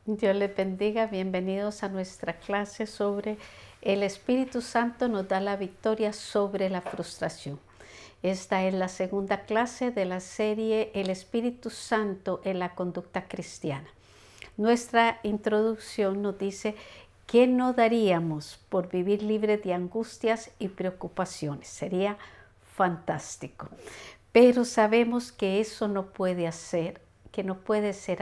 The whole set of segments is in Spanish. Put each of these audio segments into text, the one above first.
Dios les bendiga, bienvenidos a nuestra clase sobre el Espíritu Santo nos da la victoria sobre la frustración. Esta es la segunda clase de la serie El Espíritu Santo en la conducta cristiana. Nuestra introducción nos dice ¿qué no daríamos por vivir libre de angustias y preocupaciones? Sería fantástico. Pero sabemos que eso no puede ser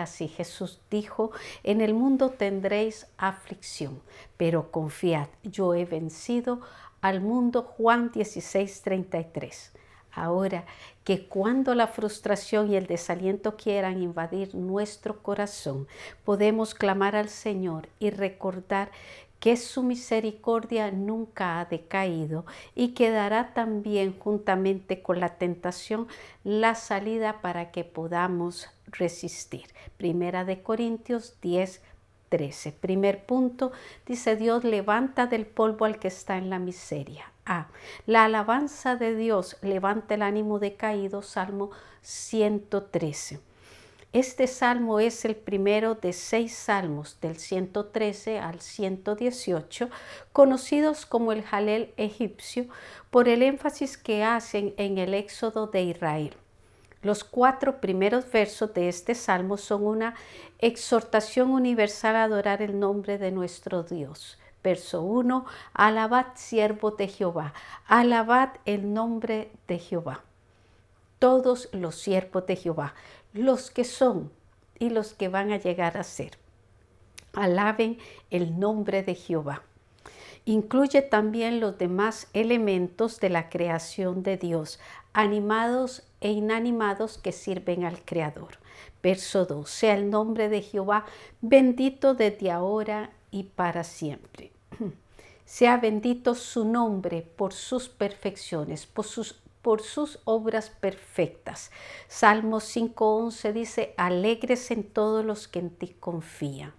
así. Jesús dijo, en el mundo tendréis aflicción, pero confiad, yo he vencido al mundo. Juan 16:33. Ahora, que cuando la frustración y el desaliento quieran invadir nuestro corazón, podemos clamar al Señor y recordar que su misericordia nunca ha decaído y que dará también juntamente con la tentación la salida para que podamos resistir. Primera de Corintios 10:13. Primer punto, dice Dios levanta del polvo al que está en la miseria. La alabanza de Dios levanta el ánimo decaído, Salmo 113. Este salmo es el primero de 6 salmos, del 113 al 118, conocidos como el Jalel egipcio, por el énfasis que hacen en el éxodo de Israel. Los 4 primeros versos de este salmo son una exhortación universal a adorar el nombre de nuestro Dios. Verso 1, alabad siervos de Jehová, alabad el nombre de Jehová. Todos los siervos de Jehová, los que son y los que van a llegar a ser. Alaben el nombre de Jehová. Incluye también los demás elementos de la creación de Dios, animados e inanimados que sirven al Creador. Verso 2. Sea el nombre de Jehová bendito desde ahora y para siempre. Sea bendito su nombre por sus perfecciones, por sus obras perfectas. Salmo 5:11 dice, alegres en todos los que en ti confían.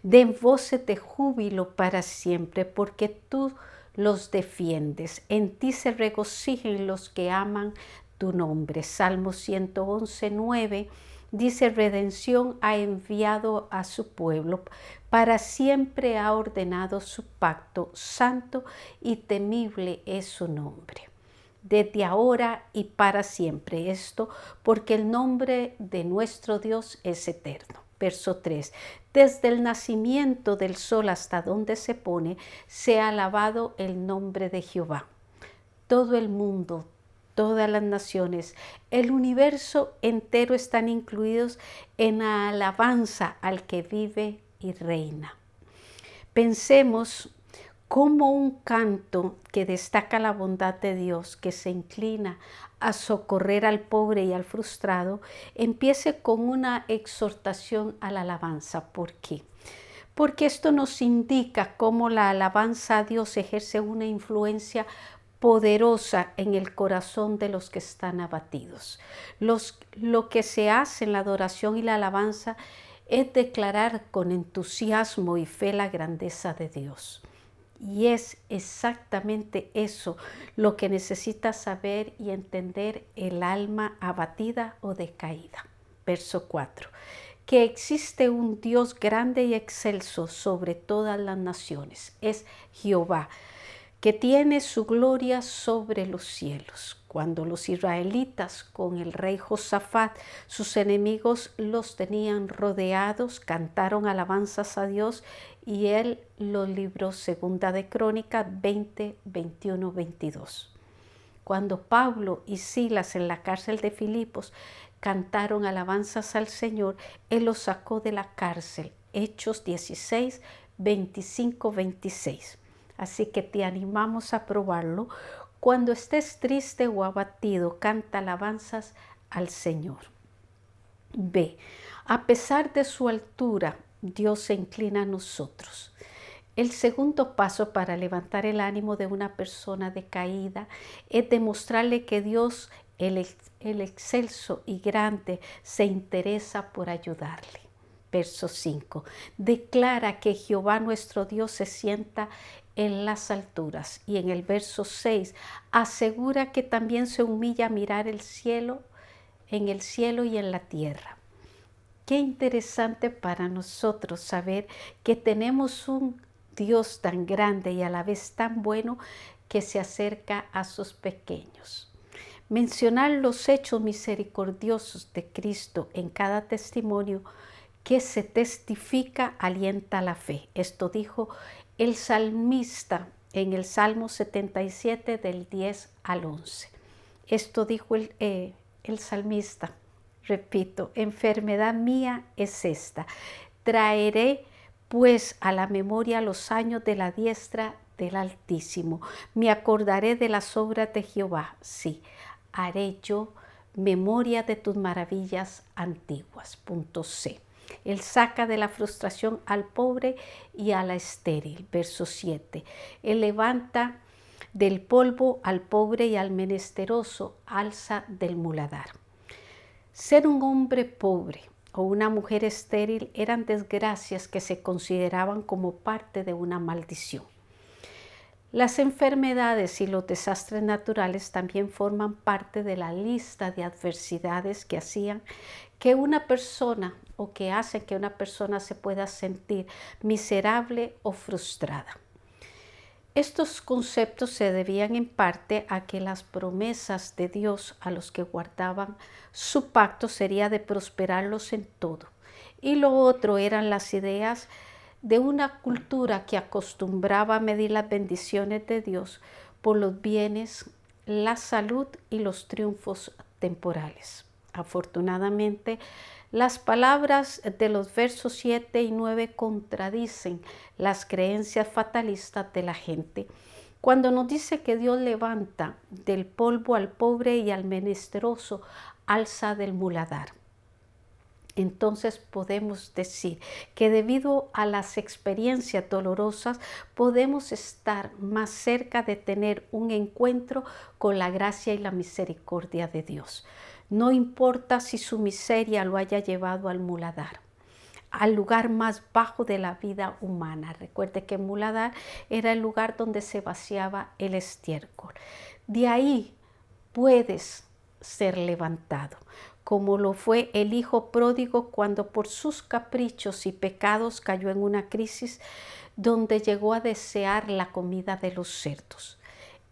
Den voces de júbilo para siempre, porque tú los defiendes. En ti se regocijen los que aman tu nombre. Salmo 111:9 dice, redención ha enviado a su pueblo, para siempre ha ordenado su pacto, santo y temible es su nombre. Desde ahora y para siempre esto, porque el nombre de nuestro Dios es eterno. Verso 3. Desde el nacimiento del sol hasta donde se pone, sea alabado el nombre de Jehová. Todo el mundo, todas las naciones, el universo entero están incluidos en la alabanza al que vive y reina. Pensemos como un canto que destaca la bondad de Dios, que se inclina a socorrer al pobre y al frustrado, empiece con una exhortación a la alabanza. ¿Por qué? Porque esto nos indica cómo la alabanza a Dios ejerce una influencia poderosa en el corazón de los que están abatidos. Lo que se hace en la adoración y la alabanza es declarar con entusiasmo y fe la grandeza de Dios. Y es exactamente eso lo que necesita saber y entender el alma abatida o decaída. Verso 4. Que existe un Dios grande y excelso sobre todas las naciones. Es Jehová, que tiene su gloria sobre los cielos. Cuando los israelitas con el rey Josafat, sus enemigos los tenían rodeados, cantaron alabanzas a Dios y él los libró. Segunda de Crónicas 20, 21, 22. Cuando Pablo y Silas en la cárcel de Filipos cantaron alabanzas al Señor, él los sacó de la cárcel. Hechos 16, 25, 26. Así que te animamos a probarlo. Cuando estés triste o abatido, canta alabanzas al Señor. B. A pesar de su altura, Dios se inclina a nosotros. El segundo paso para levantar el ánimo de una persona decaída es demostrarle que Dios, el excelso y grande, se interesa por ayudarle. Verso 5. Declara que Jehová nuestro Dios se sienta en las alturas. Y en el verso 6, asegura que también se humilla a mirar el cielo, en el cielo y en la tierra. Qué interesante para nosotros saber que tenemos un Dios tan grande y a la vez tan bueno que se acerca a sus pequeños. Mencionar los hechos misericordiosos de Cristo en cada testimonio que se testifica alienta la fe. Esto dijo el salmista en el Salmo 77 del 10 al 11. Esto dijo el salmista, repito, enfermedad mía es esta. Traeré pues a la memoria los años de la diestra del Altísimo. Me acordaré de las obras de Jehová. Sí, haré yo memoria de tus maravillas antiguas. Punto C. Él saca de la frustración al pobre y a la estéril. Verso 7. Él levanta del polvo al pobre y al menesteroso, alza del muladar. Ser un hombre pobre o una mujer estéril eran desgracias que se consideraban como parte de una maldición. Las enfermedades y los desastres naturales también forman parte de la lista de adversidades que hacían que una persona o que hacen que una persona se pueda sentir miserable o frustrada. Estos conceptos se debían en parte a que las promesas de Dios a los que guardaban su pacto sería de prosperarlos en todo. Y lo otro eran las ideas de una cultura que acostumbraba a medir las bendiciones de Dios por los bienes, la salud y los triunfos temporales. Afortunadamente, las palabras de los versos 7 y 9 contradicen las creencias fatalistas de la gente. Cuando nos dice que Dios levanta del polvo al pobre y al menesteroso, alza del muladar. Entonces podemos decir que debido a las experiencias dolorosas podemos estar más cerca de tener un encuentro con la gracia y la misericordia de Dios. No importa si su miseria lo haya llevado al muladar, al lugar más bajo de la vida humana. Recuerde que muladar era el lugar donde se vaciaba el estiércol. De ahí puedes ser levantado, como lo fue el hijo pródigo cuando por sus caprichos y pecados cayó en una crisis donde llegó a desear la comida de los cerdos.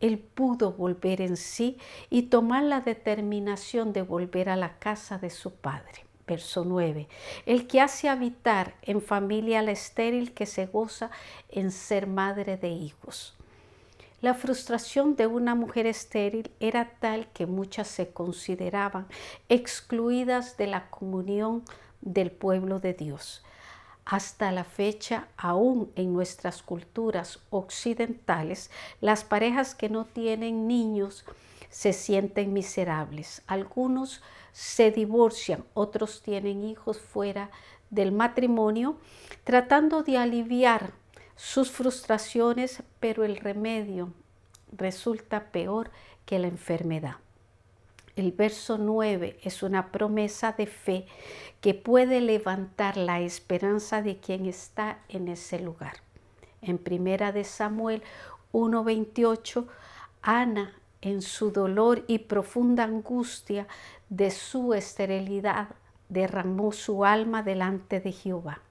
Él pudo volver en sí y tomar la determinación de volver a la casa de su padre. Verso 9. El que hace habitar en familia a la estéril que se goza en ser madre de hijos. La frustración de una mujer estéril era tal que muchas se consideraban excluidas de la comunión del pueblo de Dios. Hasta la fecha, aún en nuestras culturas occidentales, las parejas que no tienen niños se sienten miserables. Algunos se divorcian, otros tienen hijos fuera del matrimonio, tratando de aliviar sus frustraciones, pero el remedio resulta peor que la enfermedad. El verso 9 es una promesa de fe que puede levantar la esperanza de quien está en ese lugar. En 1 de Samuel 1:28, Ana, en su dolor y profunda angustia de su esterilidad, derramó su alma delante de Jehová.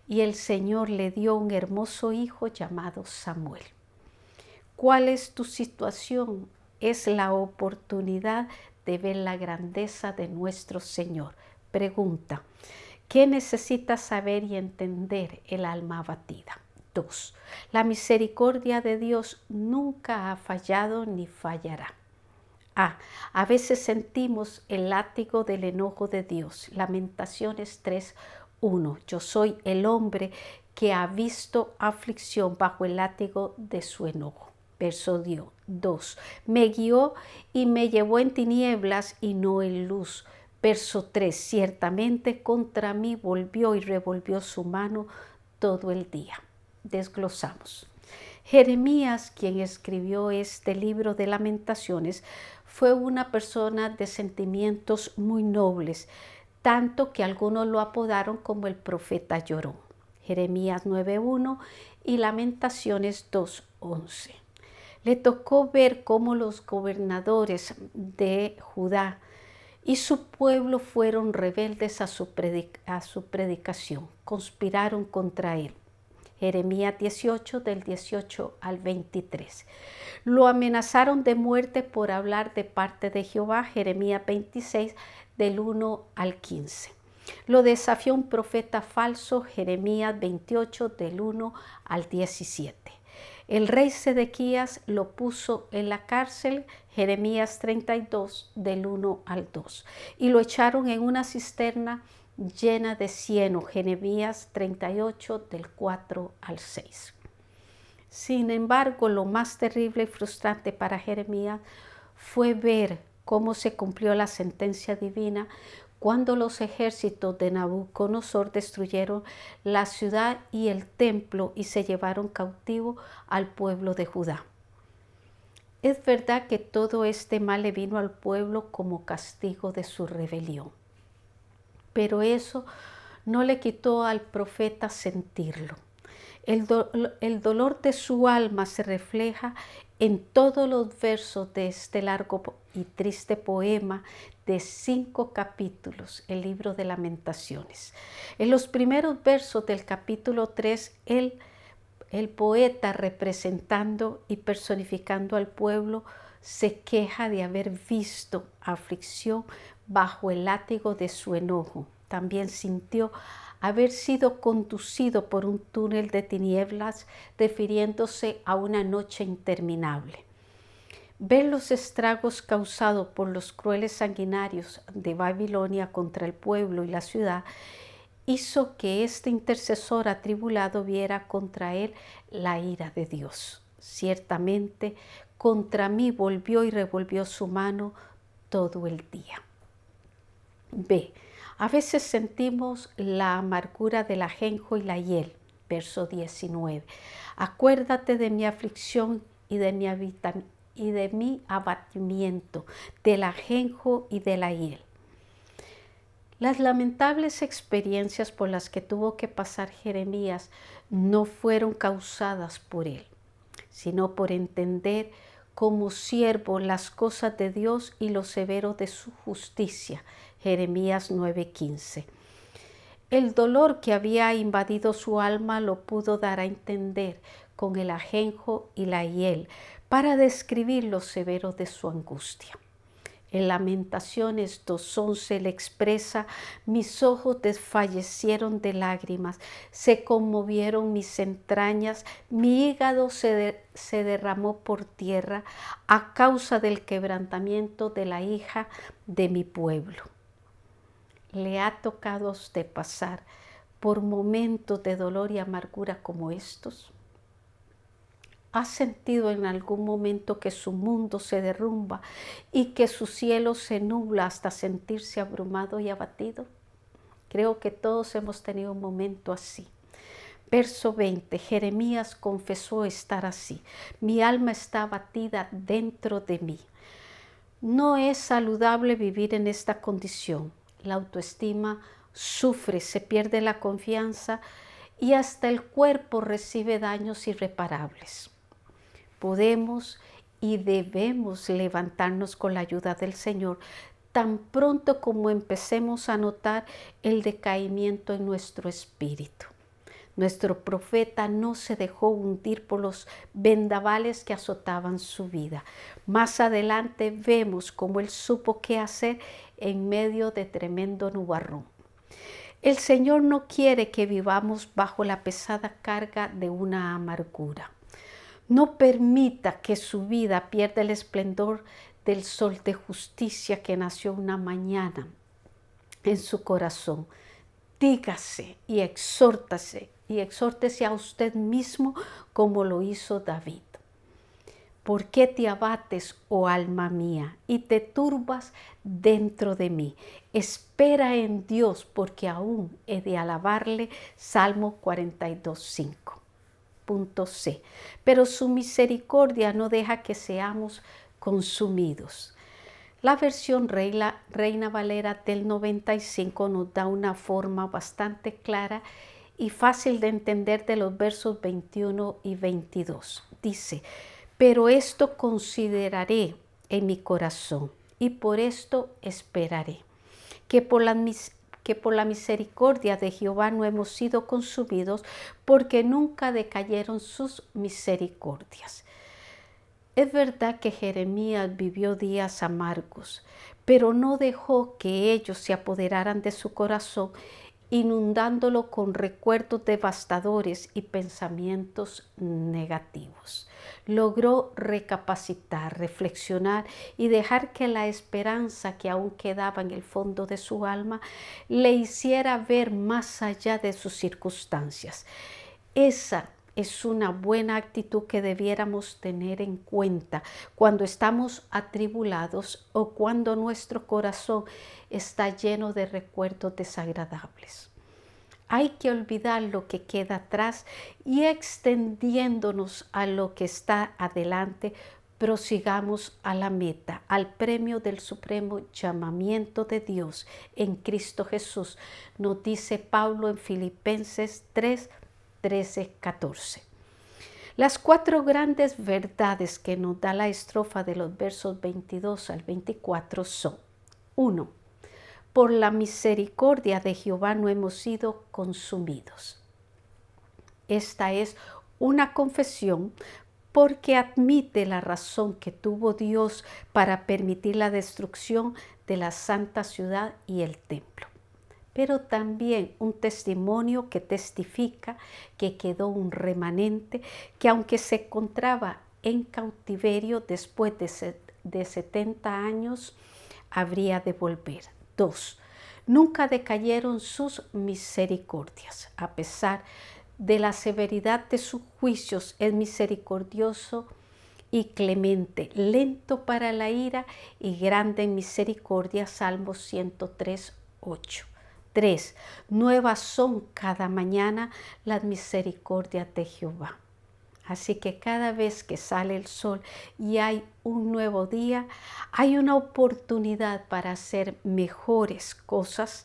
Y el Señor le dio un hermoso hijo llamado Samuel. ¿Cuál es tu situación? Es la oportunidad de ver la grandeza de nuestro Señor. Pregunta, ¿qué necesita saber y entender el alma abatida? 2. La misericordia de Dios nunca ha fallado ni fallará. A veces sentimos el látigo del enojo de Dios. Lamentaciones 3:1. Yo soy el hombre que ha visto aflicción bajo el látigo de su enojo. Verso 2. Me guió y me llevó en tinieblas y no en luz. Verso 3. Ciertamente contra mí volvió y revolvió su mano todo el día. Desglosamos. Jeremías, quien escribió este libro de Lamentaciones, fue una persona de sentimientos muy nobles, tanto que algunos lo apodaron como el profeta llorón. Jeremías 9:1 y Lamentaciones 2:11. Le tocó ver cómo los gobernadores de Judá y su pueblo fueron rebeldes a su predicación, conspiraron contra él. Jeremías 18, del 18 al 23. Lo amenazaron de muerte por hablar de parte de Jehová, Jeremías 26, del 1 al 15. Lo desafió un profeta falso, Jeremías 28, del 1 al 17. El rey Sedequías lo puso en la cárcel, Jeremías 32, del 1 al 2. Y lo echaron en una cisterna llena de cieno, Jeremías 38, del 4 al 6. Sin embargo, lo más terrible y frustrante para Jeremías fue ver cómo se cumplió la sentencia divina cuando los ejércitos de Nabucodonosor destruyeron la ciudad y el templo y se llevaron cautivo al pueblo de Judá. Es verdad que todo este mal le vino al pueblo como castigo de su rebelión, pero eso no le quitó al profeta sentirlo. El dolor de su alma se refleja en todos los versos de este largo y triste poema de 5 capítulos, el libro de Lamentaciones. En los primeros versos del capítulo 3, el poeta, representando y personificando al pueblo, se queja de haber visto aflicción bajo el látigo de su enojo. También sintió haber sido conducido por un túnel de tinieblas, refiriéndose a una noche interminable. Ver los estragos causados por los crueles sanguinarios de Babilonia contra el pueblo y la ciudad hizo que este intercesor atribulado viera contra él la ira de Dios. Ciertamente, contra mí volvió y revolvió su mano todo el día. B. A veces sentimos la amargura del ajenjo y la hiel, verso 19. Acuérdate de mi aflicción y de mi abatimiento, del ajenjo y de la hiel. Las lamentables experiencias por las que tuvo que pasar Jeremías no fueron causadas por él, sino por entender como siervo las cosas de Dios y lo severo de su justicia. Jeremías 9:15. El dolor que había invadido su alma lo pudo dar a entender con el ajenjo y la hiel para describir lo severo de su angustia. En Lamentaciones 2:11 le expresa: mis ojos desfallecieron de lágrimas, se conmovieron mis entrañas, mi hígado se derramó por tierra a causa del quebrantamiento de la hija de mi pueblo. ¿Le ha tocado a usted pasar por momentos de dolor y amargura como estos? ¿Ha sentido en algún momento que su mundo se derrumba y que su cielo se nubla hasta sentirse abrumado y abatido? Creo que todos hemos tenido un momento así. Verso 20, Jeremías confesó estar así. Mi alma está abatida dentro de mí. No es saludable vivir en esta condición. La autoestima sufre, se pierde la confianza y hasta el cuerpo recibe daños irreparables. Podemos y debemos levantarnos con la ayuda del Señor tan pronto como empecemos a notar el decaimiento en nuestro espíritu. Nuestro profeta no se dejó hundir por los vendavales que azotaban su vida. Más adelante vemos cómo él supo qué hacer en medio de tremendo nubarrón. El Señor no quiere que vivamos bajo la pesada carga de una amargura. No permita que su vida pierda el esplendor del sol de justicia que nació una mañana en su corazón. Dígase y exhórtese a usted mismo como lo hizo David. ¿Por qué te abates, oh alma mía, y te turbas dentro de mí? Espera en Dios, porque aún he de alabarle. Salmo 42:5. Punto C. Pero su misericordia no deja que seamos consumidos. La versión Reina Valera del 95 nos da una forma bastante clara y fácil de entender de los versos 21 y 22. Dice: pero esto consideraré en mi corazón y por esto esperaré. Que por la misericordia de Jehová no hemos sido consumidos, porque nunca decayeron sus misericordias. Es verdad que Jeremías vivió días amargos, pero no dejó que ellos se apoderaran de su corazón, inundándolo con recuerdos devastadores y pensamientos negativos. Logró recapacitar, reflexionar y dejar que la esperanza que aún quedaba en el fondo de su alma le hiciera ver más allá de sus circunstancias. Esa es una buena actitud que debiéramos tener en cuenta cuando estamos atribulados o cuando nuestro corazón está lleno de recuerdos desagradables. Hay que olvidar lo que queda atrás y extendiéndonos a lo que está adelante, prosigamos a la meta, al premio del supremo llamamiento de Dios en Cristo Jesús, nos dice Pablo en Filipenses 3, 13, 14. Las cuatro grandes verdades que nos da la estrofa de los versos 22 al 24 son: 1. Por la misericordia de Jehová no hemos sido consumidos. Esta es una confesión porque admite la razón que tuvo Dios para permitir la destrucción de la santa ciudad y el templo, pero también un testimonio que testifica que quedó un remanente que, aunque se encontraba en cautiverio después de 70 años, habría de volver. 2. Nunca decayeron sus misericordias. A pesar de la severidad de sus juicios, es misericordioso y clemente, lento para la ira y grande en misericordia. Salmos 103, 8. 3. Nuevas son cada mañana las misericordias de Jehová. Así que cada vez que sale el sol y hay un nuevo día, hay una oportunidad para hacer mejores cosas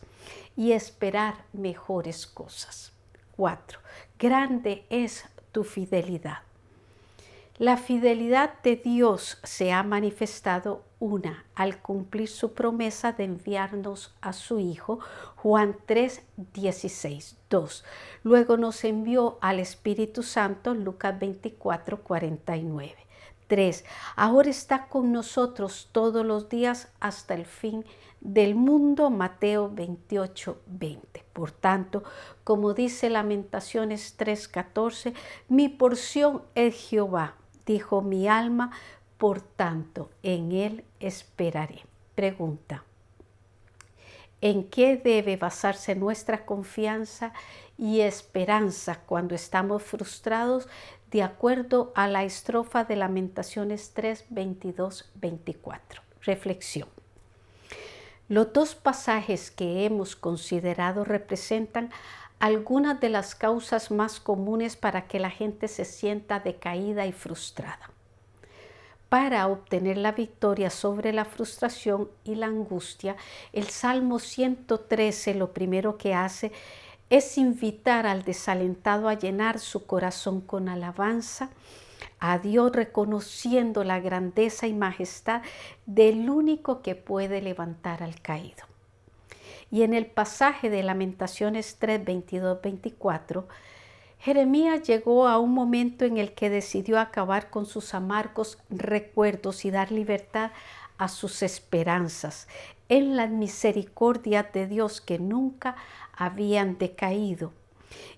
y esperar mejores cosas. 4. Grande es tu fidelidad. La fidelidad de Dios se ha manifestado al cumplir su promesa de enviarnos a su Hijo, Juan 3, 16. 2. Luego nos envió al Espíritu Santo, Lucas 24, 49. 3. Ahora está con nosotros todos los días hasta el fin del mundo, Mateo 28, 20. Por tanto, como dice Lamentaciones 3, 14, mi porción es Jehová, dijo mi alma, por tanto, en él esperaré. Pregunta: ¿en qué debe basarse nuestra confianza y esperanza cuando estamos frustrados? De acuerdo a la estrofa de Lamentaciones 3, 22, 24. Reflexión. Los dos pasajes que hemos considerado representan algunas de las causas más comunes para que la gente se sienta decaída y frustrada. Para obtener la victoria sobre la frustración y la angustia, el Salmo 113 lo primero que hace es invitar al desalentado a llenar su corazón con alabanza a Dios, reconociendo la grandeza y majestad del único que puede levantar al caído. Y en el pasaje de Lamentaciones 3, 22, 24, Jeremías llegó a un momento en el que decidió acabar con sus amargos recuerdos y dar libertad a sus esperanzas en la misericordia de Dios que nunca habían decaído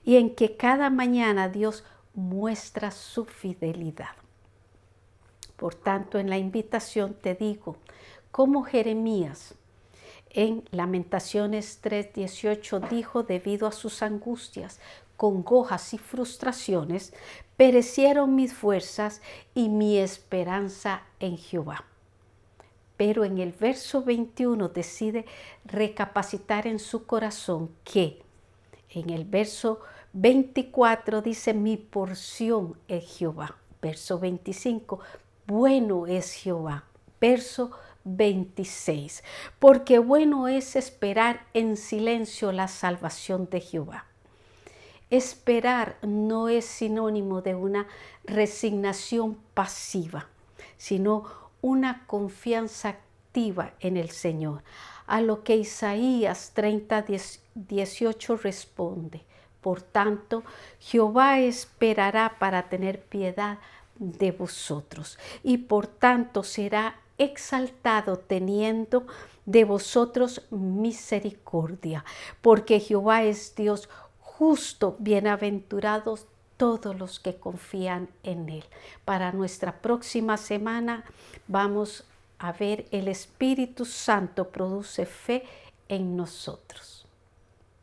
y en que cada mañana Dios muestra su fidelidad. Por tanto, en la invitación te digo, como Jeremías, en Lamentaciones 3:18 dijo: debido a sus angustias, congojas y frustraciones, perecieron mis fuerzas y mi esperanza en Jehová. Pero en el verso 21 decide recapacitar en su corazón que en el verso 24 dice: mi porción es Jehová. Verso 25, bueno es Jehová. Verso 26, porque bueno es esperar en silencio la salvación de Jehová. Esperar no es sinónimo de una resignación pasiva, sino una confianza expectativa en el Señor. A lo que Isaías 30:18 responde: por tanto, Jehová esperará para tener piedad de vosotros, y por tanto será exaltado teniendo de vosotros misericordia, porque Jehová es Dios justo, bienaventurados todos los que confían en Él. Para nuestra próxima semana vamos a ver el Espíritu Santo produce fe en nosotros.